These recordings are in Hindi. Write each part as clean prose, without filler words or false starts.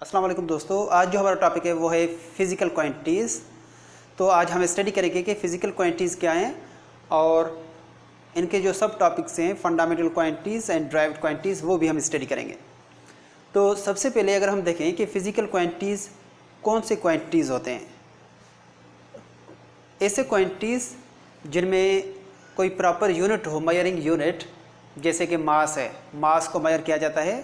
अस्सलाम वालेकुम दोस्तों, आज जो हमारा टॉपिक है वो है फ़िज़िकल क्वांटिटीज़। तो आज हम स्टडी करेंगे कि फ़िज़िकल क्वांटिटीज़ क्या हैं और इनके जो सब टॉपिक्स हैं fundamental quantities and derived quantities, वो भी हम स्टडी करेंगे। तो सबसे पहले अगर हम देखें कि फ़िज़िकल क्वांटिटीज़ कौन से क्वांटिटीज़ होते हैं, ऐसे क्वांटिटीज़ जिनमें कोई प्रॉपर यूनिट हो, मेजरिंग यूनिट, जैसे कि मास है, मास को मेजर किया जाता है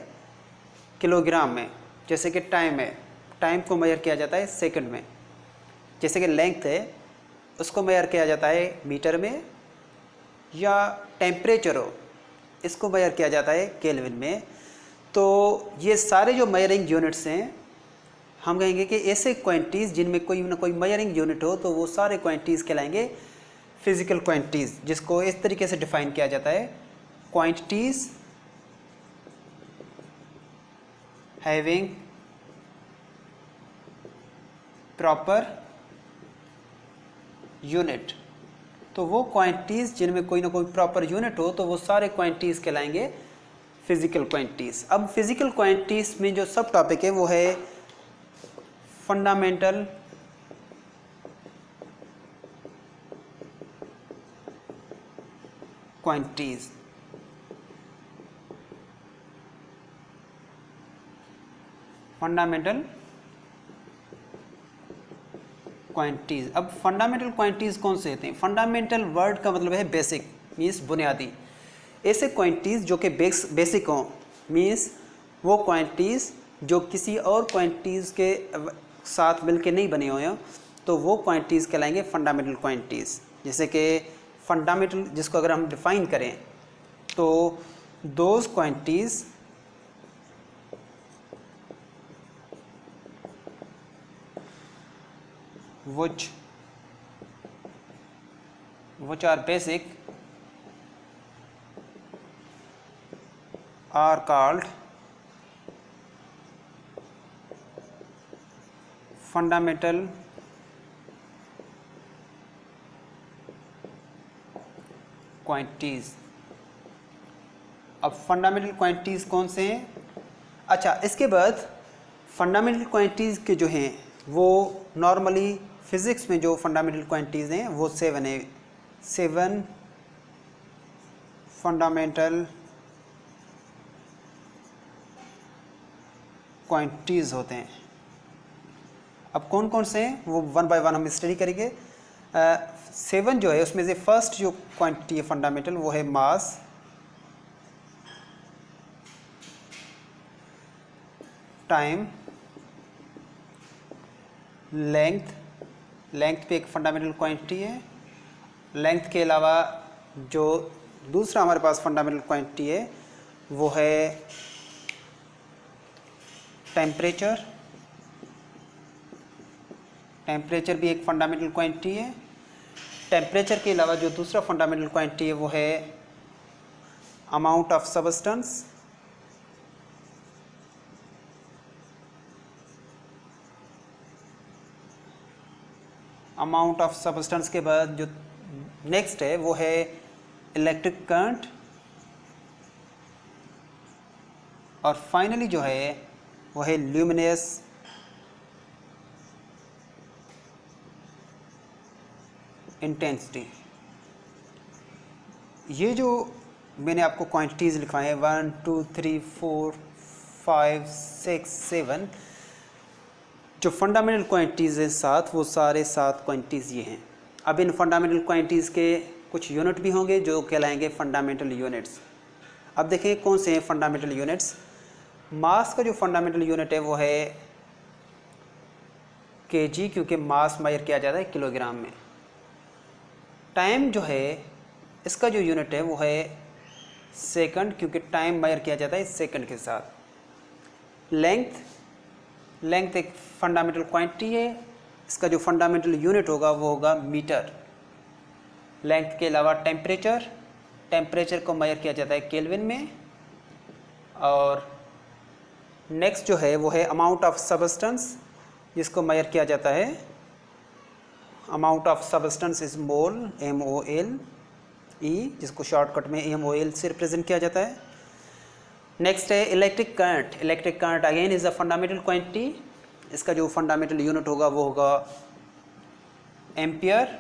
किलोग्राम में। जैसे कि टाइम है, टाइम को मेजर किया जाता है सेकंड में। जैसे कि लेंथ है, उसको मेजर किया जाता है मीटर में। या टेम्परेचर हो, इसको मेजर किया जाता है केल्विन में। तो ये सारे जो मेजरिंग यूनिट्स हैं, हम कहेंगे कि ऐसे क्वांटिटीज़ जिनमें कोई ना कोई मेजरिंग यूनिट हो, तो वो सारे क्वांटिटीज़ कहलाएंगे फ़िज़िकल क्वांटिटीज़, जिसको इस तरीके से डिफ़ाइन किया जाता है: क्वांटिटीज़ हैविंग प्रॉपर यूनिट। तो वो क्वांटिटीज़ जिनमें कोई ना कोई प्रॉपर यूनिट हो, तो वो सारे क्वांटिटीज़ कहलाएंगे फ़िज़िकल क्वांटिटीज़। अब फ़िज़िकल क्वांटिटीज़ में जो सब टॉपिक है वो है फंडामेंटल क्वांटिटीज़। Fundamental quantities. अब फंडामेंटल क्वांटिटीज़ कौन से होते हैं? फंडामेंटल वर्ड का मतलब है बेसिक, मीन्स बुनियादी। ऐसे क्वांटिटीज़ जो कि बेसिक हों, मीन्स वो क्वांटिटीज़ जो किसी और क्वांटिटीज़ के साथ मिलके नहीं बने हुए हों, तो वो क्वांटिटीज़ कहलाएंगे फंडामेंटल क्वांटिटीज़। जैसे कि फंडामेंटल, जिसको अगर हम डिफ़ाइन करें तो those quantities which are basic are called fundamental quantities. अब फंडामेंटल क्वांटिटीज़ कौन से हैं? अच्छा, इसके बाद फंडामेंटल क्वांटिटीज़ के जो हैं वो नॉर्मली फ़िज़िक्स में जो फंडामेंटल क्वांटिटीज़ हैं वो 7 है। 7 फंडामेंटल क्वांटिटीज़ होते हैं। अब कौन कौन से हैं वो वन बाय वन हम स्टडी करेंगे। 7 जो है उसमें से फर्स्ट जो क्वांटिटी है फंडामेंटल, वो है मास, टाइम, लेंथ। लेंथ पे एक फंडामेंटल क्वांटिटी है। लेंथ के अलावा जो दूसरा हमारे पास फंडामेंटल क्वांटिटी है वो है टेम्परेचर। टेम्परेचर भी एक फंडामेंटल क्वांटिटी है। टेम्परेचर के अलावा जो दूसरा फंडामेंटल क्वांटिटी है वो है amount of substance. Amount of substance के बाद जो नेक्स्ट है वो है इलेक्ट्रिक करंट। और फाइनली जो है वो है ल्यूमिनस इंटेंसिटी। ये जो मैंने आपको क्वांटिटीज़ लिखवाए हैं 1 2 3 4 5 6 7, जो फंडामेंटल क्वांटिटीज़ हैं 7, वो सारे 7 क्वांटिटीज़ ये हैं। अब इन फंडामेंटल क्वांटिटीज़ के कुछ यूनिट भी होंगे जो कहलाएंगे फंडामेंटल यूनिट्स। अब देखिए कौन से हैं फंडामेंटल यूनिट्स। मास का जो फंडामेंटल यूनिट है वो है केजी, क्योंकि मास मेजर किया जाता है किलोग्राम में। टाइम जो है इसका जो यूनिट है वो है सेकंड, क्योंकि टाइम मेजर किया जाता है सेकंड के साथ। लेंथ एक फंडामेंटल क्वांटिटी है, इसका जो फंडामेंटल यूनिट होगा वो होगा मीटर। लेंथ के अलावा टेम्परेचर को मेजर किया जाता है केल्विन में। और नेक्स्ट जो है वो है अमाउंट ऑफ सबस्टेंस, जिसको मेजर किया जाता है, amount of substance is mole, MOLE, जिसको शॉर्टकट में MOL से रिप्रेजेंट किया जाता है। नेक्स्ट है electric current. Electric current again is a fundamental quantity. इसका जो फंडामेंटल यूनिट होगा वो होगा एम्पियर,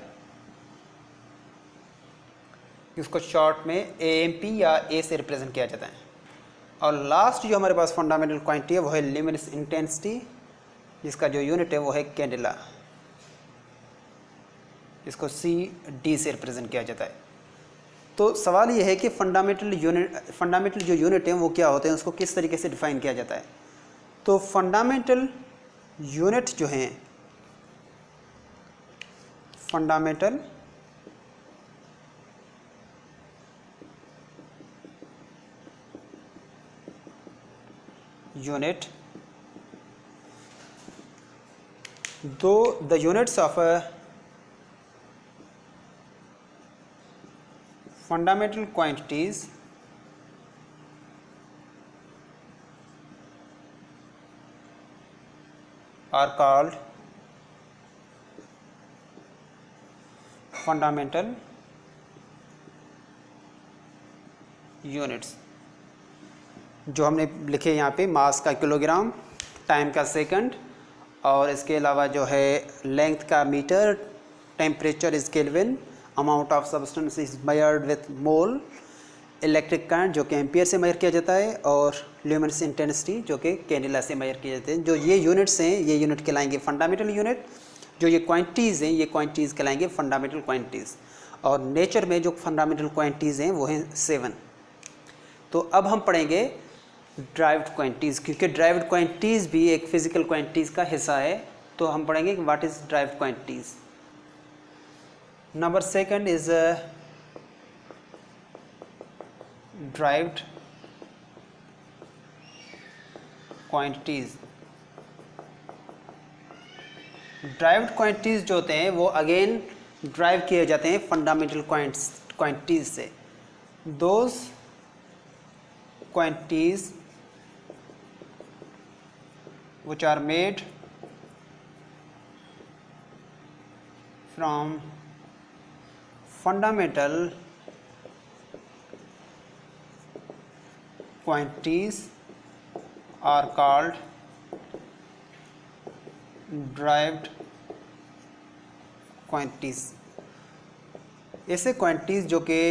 इसको शॉर्ट में एएमपी या ए से रिप्रेजेंट किया जाता है। और लास्ट जो हमारे पास फंडामेंटल क्वांटिटी है वो है ल्यूमिनस इंटेंसिटी, जिसका जो यूनिट है वो है कैंडेला, इसको CD से रिप्रेजेंट किया जाता है। तो सवाल ये है कि फंडामेंटल जो यूनिट है वो क्या होते हैं, उसको किस तरीके से डिफाइन किया जाता है। तो फंडामेंटल यूनिट जो हैं, fundamental unit, the units of fundamental quantities are called fundamental units। जो हमने लिखे यहाँ पे मास का किलोग्राम, टाइम का सेकंड, और इसके अलावा जो है लेंथ का meter, temperature is kelvin, amount of substance is measured with mole, electric current जो कि एम्पियर से मेजर किया जाता है, और ल्यूमिनस इंटेंसिटी जो कि कैंडेला से मेजर किए जाते हैं। जो ये यूनिट्स हैं ये यूनिट कहलाएंगे फंडामेंटल यूनिट। जो ये क्वांटिटीज़ हैं ये क्वांटिटीज़ कहलाएंगे फंडामेंटल क्वांटिटीज़। और नेचर में जो फंडामेंटल क्वांटिटीज़ हैं वो हैं 7। तो अब हम पढ़ेंगे ड्राइव्ड क्वांटिटीज़, क्योंकि ड्राइव्ड क्वांटिटीज़ भी एक फिजिकल क्वांटिटीज़ का हिस्सा है। तो हम पढ़ेंगे कि what is derived quantities. Number second is derived quantities. Derived quantities जो होते हैं वो अगेन ड्राइव किए जाते हैं फंडामेंटल क्वांटिटीज़ से। Those quantities which are made from fundamental quantities are called derived quantities। ऐसे क्वांटिटीज़ जो कि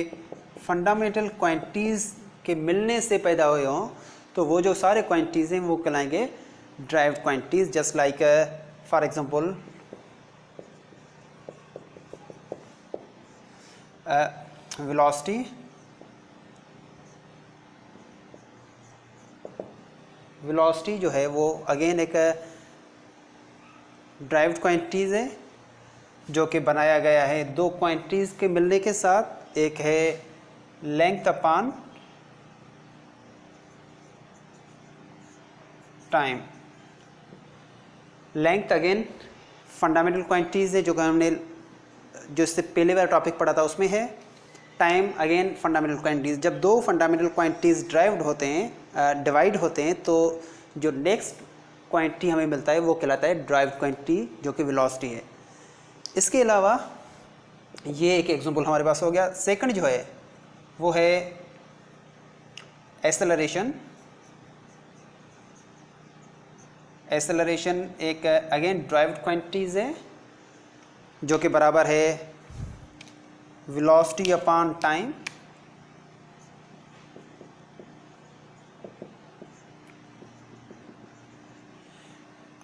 फंडामेंटल क्वांटिटीज़ के मिलने से पैदा हुए हों, तो वो जो सारे क्वांटिटीज़ हैं वो कहलाएंगे derived quantities। just like for example velocity, velocity जो है वो अगेन एक derived quantities है जो कि बनाया गया है दो क्वांटिटीज़ के मिलने के साथ। एक है length upon time. Length again fundamental quantities है जो कि हमने जो इससे पहले बार टॉपिक पढ़ा था उसमें है। Time again fundamental quantities. जब दो फंडामेंटल क्वांटिटीज़ डिवाइड होते हैं तो जो नेक्स्ट क्वांटिटी हमें मिलता है वो कहलाता है ड्राइव्ड क्वांटिटी जो कि वेलोसिटी है। इसके अलावा ये एक एग्जांपल हमारे पास हो गया। सेकंड जो है वो है एक्सेलरेशन। एक्सेलरेशन एक अगेन ड्राइव्ड क्वांटिटीज़ है जो कि बराबर है वेलोसिटी अपॉन टाइम।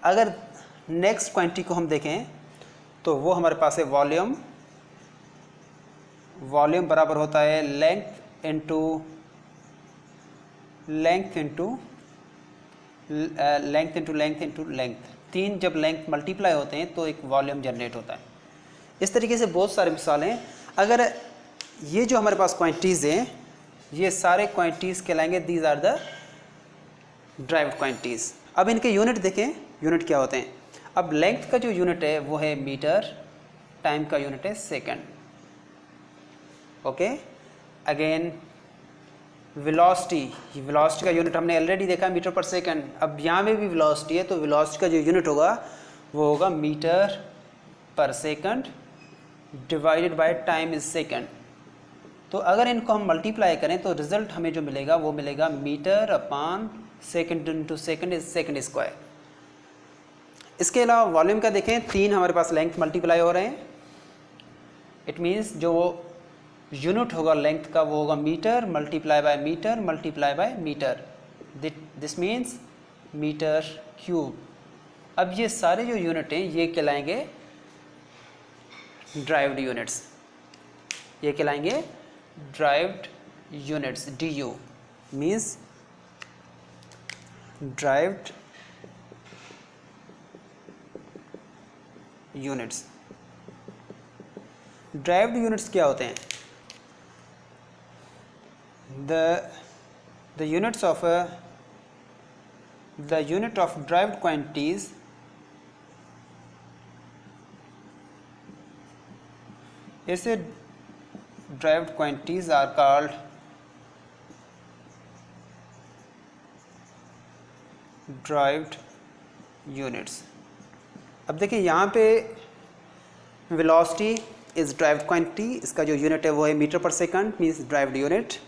अगर नेक्स्ट क्वांटिटी को हम देखें तो वो हमारे पास है वॉल्यूम। वॉल्यूम बराबर होता है लेंथ इंटू लेंथ। तीन जब लेंथ मल्टीप्लाई होते हैं तो एक वॉल्यूम जनरेट होता है। इस तरीके से बहुत सारे मिसालें। अगर ये जो हमारे पास क्वांटिटीज़ हैं ये सारे क्वांटिटीज़ कहलाएंगे these are the derived quantities. अब इनके यूनिट देखें, यूनिट क्या होते हैं। अब लेंथ का जो यूनिट है वो है मीटर, टाइम का यूनिट है सेकंड। ओके, अगेन वेलोसिटी का यूनिट हमने ऑलरेडी देखा मीटर पर सेकंड। अब यहाँ में भी वेलोसिटी है तो वेलोसिटी का जो यूनिट होगा वो होगा metre per second divided by time is second. तो अगर इनको हम मल्टीप्लाई करें तो रिजल्ट हमें जो मिलेगा वो मिलेगा meter upon second into second is second square. इसके अलावा वॉल्यूम का देखें, 3 हमारे पास लेंथ मल्टीप्लाई हो रहे हैं। इट मीन्स जो यूनिट होगा लेंथ का वो होगा meter multiply by meter multiply by meter, this means meter cube. अब ये सारे जो यूनिट हैं ये कहलाएंगे ड्राइव्ड यूनिट्स, ये कहलाएंगे derived units, DU means derived units. Derived units क्या होते हैं? the units of the unit of derived quantities ऐसे derived quantities are called derived units। अब देखिए यहाँ पे velocity is derived quantity, इसका जो यूनिट है वो है metre per second means derived unit.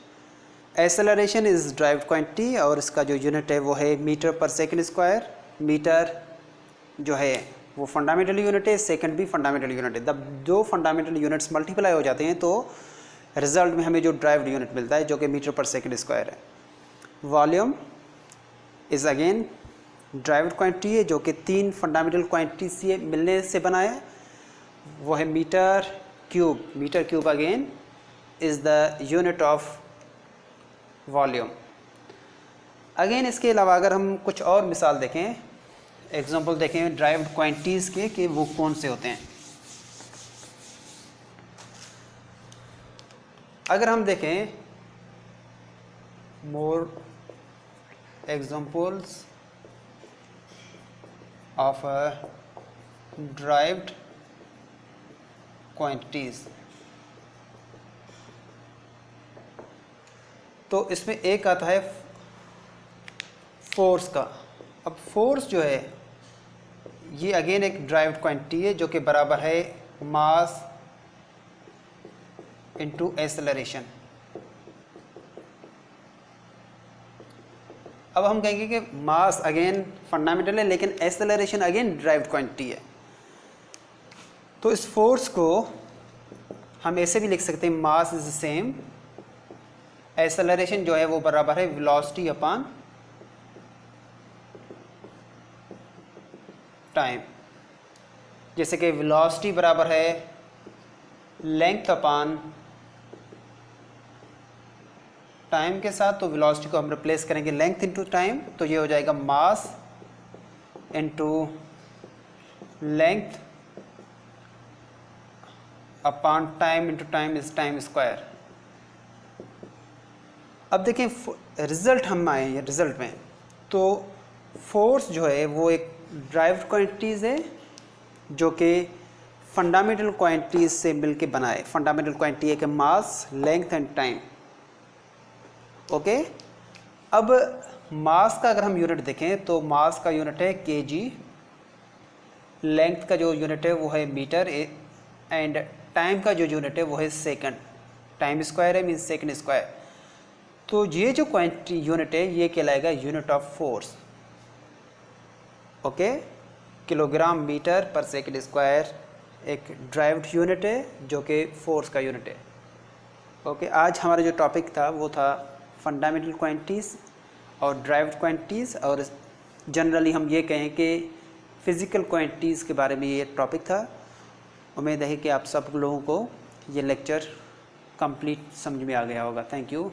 Acceleration is derived quantity और इसका जो यूनिट है वो है metre per second square. Metre जो है वो फंडामेंटल यूनिट है, सेकंड भी फंडामेंटल यूनिट है। जब दो फंडामेंटल यूनिट्स मल्टीप्लाई हो जाते हैं तो रिजल्ट में हमें जो ड्राइव्ड यूनिट मिलता है जो कि मीटर पर सेकंड स्क्वायर है। Volume is again derived quantity है जो कि 3 फंडामेंटल क्वांटिटी से मिलने से बना है, वो है meter cube. Meter cube again is the unit of volume. Again इसके अलावा अगर हम कुछ और मिसाल देखें, एग्जांपल देखें ड्राइव्ड क्वांटिटीज़ के कि वो कौन से होते हैं। अगर हम देखें more examples of derived quantities, तो इसमें एक आता है फोर्स का। अब फोर्स जो है ये अगेन एक ड्राइव्ड क्वांटिटी है जो कि बराबर है मास इनटू एक्सेलरेशन। अब हम कहेंगे कि मास अगेन फंडामेंटल है लेकिन एक्सेलरेशन अगेन ड्राइव्ड क्वांटिटी है। तो इस फोर्स को हम ऐसे भी लिख सकते हैं, मास इज सेम, एक्सेलरेशन जो है वो बराबर है वेलोसिटी अपॉन टाइम। जैसे कि वेलोसिटी बराबर है लेंथ अपॉन टाइम के साथ, तो वेलोसिटी को हम रिप्लेस करेंगे लेंथ इनटू टाइम, तो ये हो जाएगा mass into length upon time into time is time square. अब देखें रिजल्ट हम आए हैं रिजल्ट में, तो फोर्स जो है वो एक ड्राइव्ड क्वांटिटीज़ है जो कि फंडामेंटल क्वांटिटीज़ से मिलके बना है। फंडामेंटल क्वांटिटी है कि मास, लेंथ एंड टाइम। ओके, अब मास का अगर हम यूनिट देखें तो मास का यूनिट है kg, लेंथ का जो यूनिट है वो है मीटर एंड टाइम का जो यूनिट है वो है सेकंड। टाइम स्क्वायर है मीन्स सेकंड स्क्वायर। तो ये जो क्वांटिटी यूनिट है ये कहलाएगा unit of force. Okay, kilogram meter per second square एक ड्राइव्ड यूनिट है जो कि फोर्स का यूनिट है। ओके, आज हमारा जो टॉपिक था वो था फंडामेंटल क्वांटिटीज़ और ड्राइव्ड क्वांटिटीज़, और जनरली हम ये कहें कि फ़िज़िकल क्वांटिटीज़ के बारे में ये टॉपिक था। उम्मीद है कि आप सब लोगों को ये लेक्चर कंप्लीट समझ में आ गया होगा। Thank you.